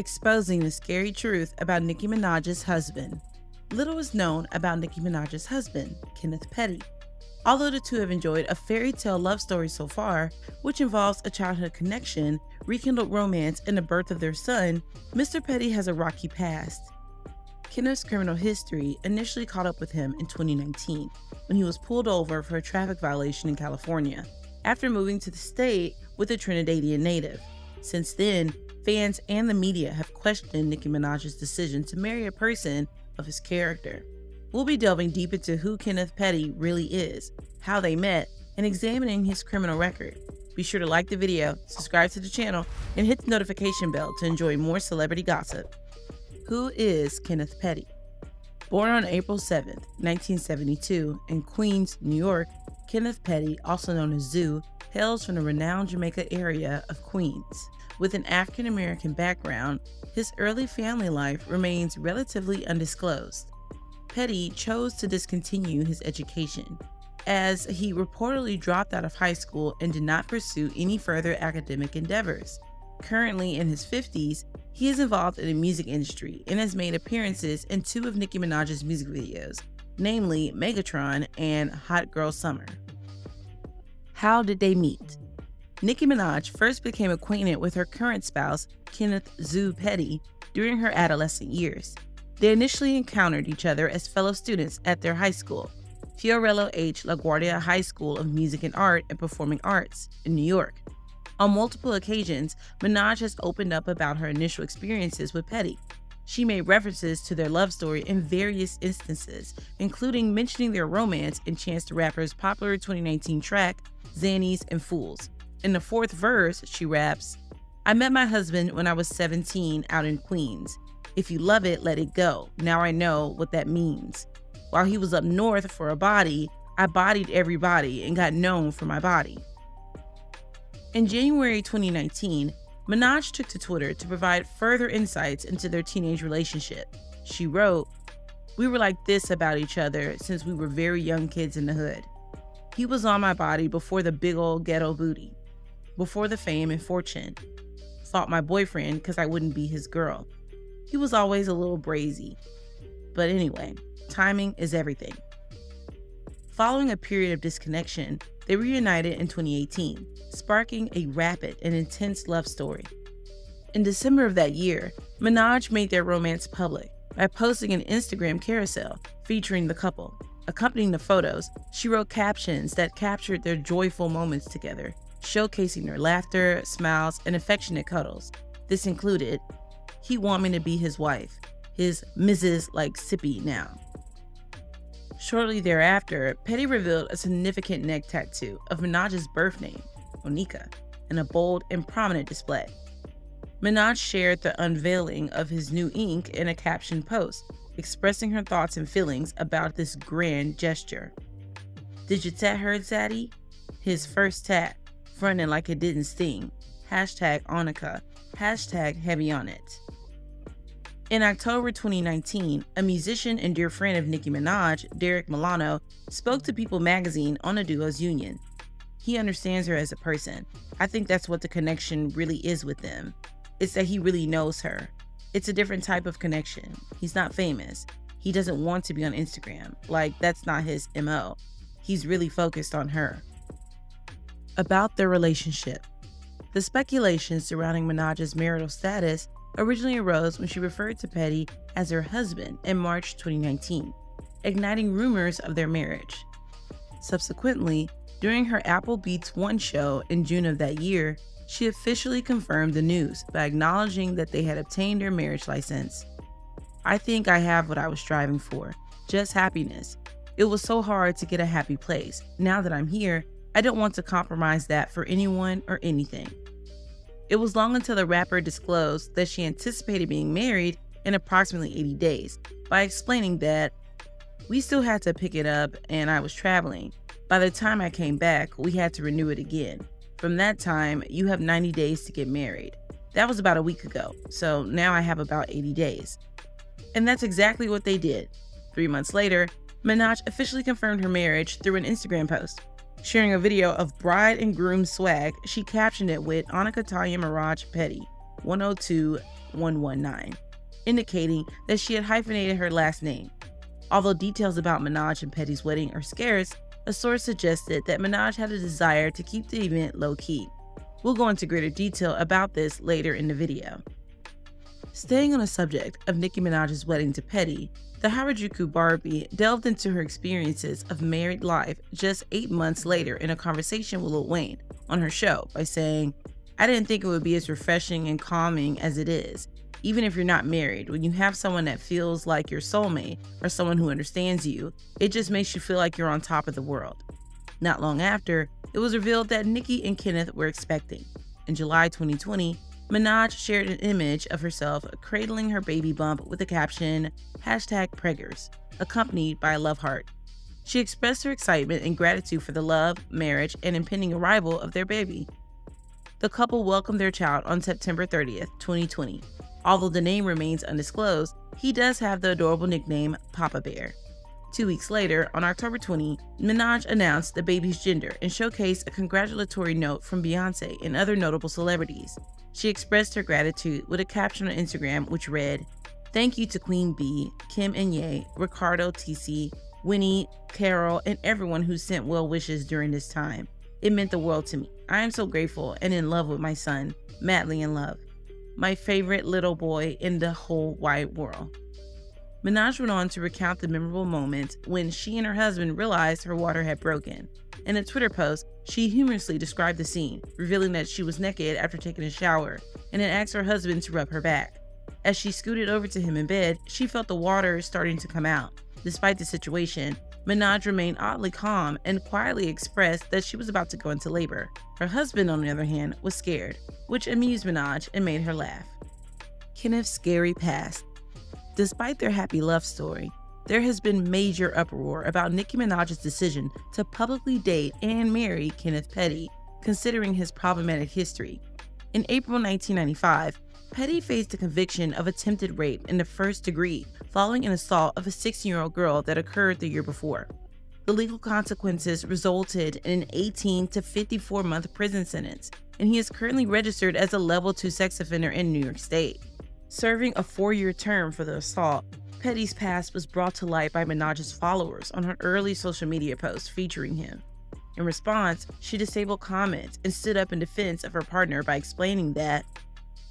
exposing the scary truth about Nicki Minaj's husband. Little is known about Nicki Minaj's husband, Kenneth Petty. Although the two have enjoyed a fairy tale love story so far, which involves a childhood connection, rekindled romance, and the birth of their son, Mr. Petty has a rocky past. Kenneth's criminal history initially caught up with him in 2019 when he was pulled over for a traffic violation in California after moving to the state with a Trinidadian native. Since then, fans and the media have questioned Nicki Minaj's decision to marry a person of his character. We'll be delving deep into who Kenneth Petty really is, how they met, and examining his criminal record. Be sure to like the video, subscribe to the channel, and hit the notification bell to enjoy more celebrity gossip. Who is Kenneth Petty? Born on April 7, 1972, in Queens, New York, Kenneth Petty, also known as Zoo, hails from the renowned Jamaica area of Queens. With an African-American background, his early family life remains relatively undisclosed. Petty chose to discontinue his education, as he reportedly dropped out of high school and did not pursue any further academic endeavors. Currently in his 50s, he is involved in the music industry and has made appearances in two of Nicki Minaj's music videos, namely Megatron and Hot Girl Summer. How did they meet? Nicki Minaj first became acquainted with her current spouse, Kenneth "Zoo" Petty, during her adolescent years. They initially encountered each other as fellow students at their high school, Fiorello H. LaGuardia High School of Music and Art and Performing Arts in New York. On multiple occasions, Minaj has opened up about her initial experiences with Petty. She made references to their love story in various instances, including mentioning their romance in Chance the Rapper's popular 2019 track, Zannies and Fools. In the fourth verse, she raps, "I met my husband when I was 17 out in Queens. If you love it, let it go. Now I know what that means. While he was up north for a body, I bodied everybody and got known for my body." In January 2019, Minaj took to Twitter to provide further insights into their teenage relationship. She wrote, "We were like this about each other since we were very young kids in the hood. He was on my body before the big old ghetto booty, before the fame and fortune. Fought my boyfriend because I wouldn't be his girl. He was always a little brazy. But anyway, timing is everything." Following a period of disconnection, they reunited in 2018, sparking a rapid and intense love story. In December of that year, Minaj made their romance public by posting an Instagram carousel featuring the couple. Accompanying the photos, she wrote captions that captured their joyful moments together, showcasing their laughter, smiles, and affectionate cuddles. This included, "He want me to be his wife, his Mrs. like Sippy now." Shortly thereafter, Petty revealed a significant neck tattoo of Minaj's birth name, Monica, in a bold and prominent display. Minaj shared the unveiling of his new ink in a captioned post, expressing her thoughts and feelings about this grand gesture. "Did you tat her, Zaddy? His first tat, frontin' like it didn't sting. Hashtag Onika. Hashtag heavy on it." In October 2019, a musician and dear friend of Nicki Minaj, Derek Milano, spoke to People magazine on the duo's union. "He understands her as a person. I think that's what the connection really is with them. It's that he really knows her. It's a different type of connection. He's not famous. He doesn't want to be on Instagram. Like, that's not his MO. He's really focused on her." About their relationship. The speculation surrounding Minaj's marital status originally arose when she referred to Petty as her husband in March 2019, igniting rumors of their marriage. Subsequently, during her Apple Beats One show in June of that year, she officially confirmed the news by acknowledging that they had obtained their marriage license. "I think I have what I was striving for, just happiness. It was so hard to get a happy place. Now that I'm here, I don't want to compromise that for anyone or anything." It was long until the rapper disclosed that she anticipated being married in approximately 80 days by explaining that, "We still had to pick it up and I was traveling. By the time I came back, we had to renew it again. From that time, you have 90 days to get married. That was about a week ago, so now I have about 80 days. And that's exactly what they did. 3 months later, Minaj officially confirmed her marriage through an Instagram post. Sharing a video of bride and groom swag, she captioned it with Onika Talia Mirage Petty, 102 119, indicating that she had hyphenated her last name. Although details about Minaj and Petty's wedding are scarce, a source suggested that Minaj had a desire to keep the event low-key. We'll go into greater detail about this later in the video. Staying on the subject of Nicki Minaj's wedding to Petty, the Harajuku Barbie delved into her experiences of married life just 8 months later in a conversation with Lil Wayne on her show by saying, "I didn't think it would be as refreshing and calming as it is. Even if you're not married, when you have someone that feels like your soulmate or someone who understands you, it just makes you feel like you're on top of the world." Not long after, it was revealed that Nicki and Kenneth were expecting. In July 2020, Minaj shared an image of herself cradling her baby bump with the caption, #Preggers, accompanied by a love heart. She expressed her excitement and gratitude for the love, marriage, and impending arrival of their baby. The couple welcomed their child on September 30th, 2020. Although the name remains undisclosed, he does have the adorable nickname Papa Bear. 2 weeks later, on October 20, Minaj announced the baby's gender and showcased a congratulatory note from Beyonce and other notable celebrities. She expressed her gratitude with a caption on Instagram which read, "Thank you to Queen Bee, Kim and Ye, Ricardo, TC, Winnie, Carol, and everyone who sent well wishes during this time. It meant the world to me. I am so grateful and in love with my son, madly in love. My favorite little boy in the whole wide world." Minaj went on to recount the memorable moment when she and her husband realized her water had broken. In a Twitter post, she humorously described the scene, revealing that she was naked after taking a shower and had asked her husband to rub her back. As she scooted over to him in bed, she felt the water starting to come out. Despite the situation, Minaj remained oddly calm and quietly expressed that she was about to go into labor. Her husband, on the other hand, was scared, which amused Minaj and made her laugh. Kenneth's scary past. Despite their happy love story, there has been major uproar about Nicki Minaj's decision to publicly date and marry Kenneth Petty, considering his problematic history. In April 1995, Petty faced a conviction of attempted rape in the first degree following an assault of a 16-year-old girl that occurred the year before. The legal consequences resulted in an 18 to 54-month prison sentence, and he is currently registered as a Level 2 sex offender in New York State. Serving a 4-year term for the assault, Petty's past was brought to light by Minaj's followers on her early social media posts featuring him. In response, she disabled comments and stood up in defense of her partner by explaining that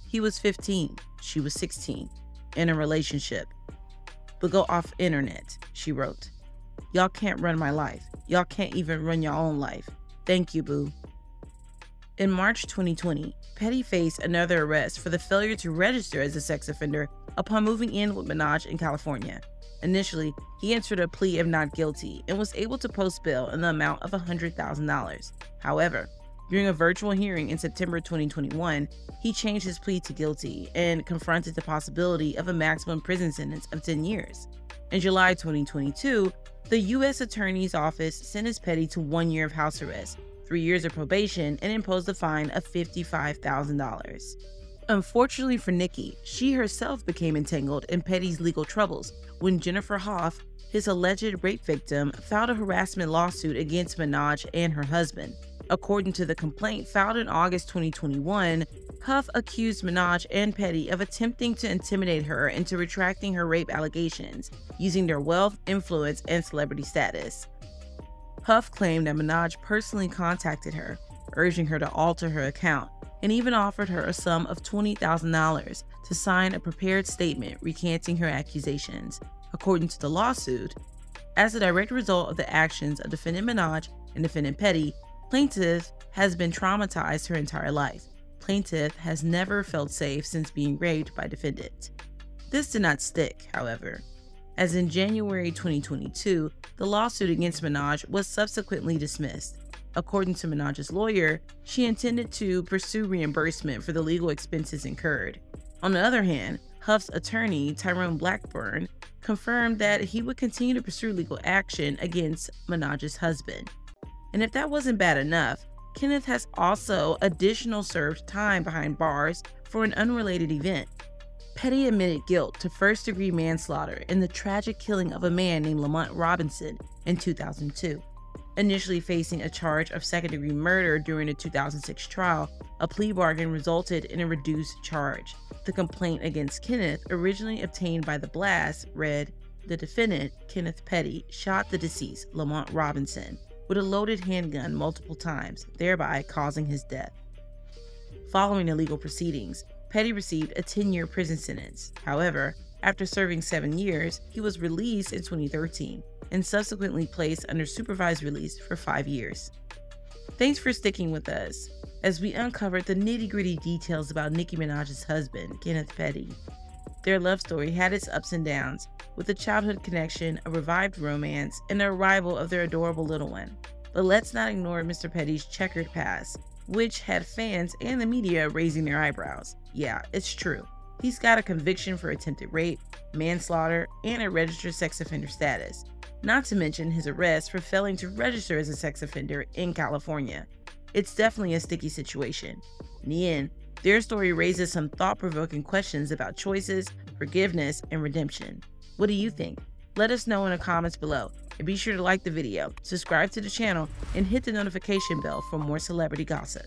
he was 15, she was 16, in a relationship. "But go off internet," she wrote. "Y'all can't run my life. Y'all can't even run your own life. Thank you, boo." In March 2020, Petty faced another arrest for the failure to register as a sex offender upon moving in with Minaj in California. Initially, he entered a plea of not guilty and was able to post bail in the amount of $100,000. However, during a virtual hearing in September 2021, he changed his plea to guilty and confronted the possibility of a maximum prison sentence of 10 years. In July 2022, the U.S. Attorney's Office sentenced Petty to 1 year of house arrest, 3 years of probation, and imposed a fine of $55,000. Unfortunately for Nicki, she herself became entangled in Petty's legal troubles when Jennifer Hoff, his alleged rape victim, filed a harassment lawsuit against Minaj and her husband. According to the complaint filed in August 2021, Huff accused Minaj and Petty of attempting to intimidate her into retracting her rape allegations, using their wealth, influence, and celebrity status. Huff claimed that Minaj personally contacted her, urging her to alter her account, and even offered her a sum of $20,000 to sign a prepared statement recanting her accusations. According to the lawsuit, as a direct result of the actions of defendant Minaj and defendant Petty, plaintiff has been traumatized her entire life. Plaintiff has never felt safe since being raped by defendant. This did not stick, however, as in January 2022, the lawsuit against Minaj was subsequently dismissed. According to Minaj's lawyer, she intended to pursue reimbursement for the legal expenses incurred. On the other hand, Huff's attorney, Tyrone Blackburn, confirmed that he would continue to pursue legal action against Minaj's husband. And if that wasn't bad enough, Kenneth has also additional served time behind bars for an unrelated event. Petty admitted guilt to first-degree manslaughter in the tragic killing of a man named Lamont Robinson in 2002. Initially facing a charge of second-degree murder during a 2006 trial, A plea bargain resulted in a reduced charge. The complaint against Kenneth, originally obtained by the blast, read, "The defendant, Kenneth Petty, shot the deceased, Lamont Robinson, with a loaded handgun multiple times, thereby causing his death." Following the legal proceedings, Petty received a 10-year prison sentence. However, after serving 7 years, he was released in 2013 and subsequently placed under supervised release for 5 years. Thanks for sticking with us as we uncovered the nitty-gritty details about Nicki Minaj's husband, Kenneth Petty. Their love story had its ups and downs, with a childhood connection, a revived romance, and the arrival of their adorable little one. But let's not ignore Mr. Petty's checkered past, which had fans and the media raising their eyebrows. Yeah, it's true. He's got a conviction for attempted rape, manslaughter, and a registered sex offender status, not to mention his arrest for failing to register as a sex offender in California. It's definitely a sticky situation. In the end, their story raises some thought-provoking questions about choices, forgiveness, and redemption. What do you think? Let us know in the comments below, and be sure to like the video, subscribe to the channel, and hit the notification bell for more celebrity gossip.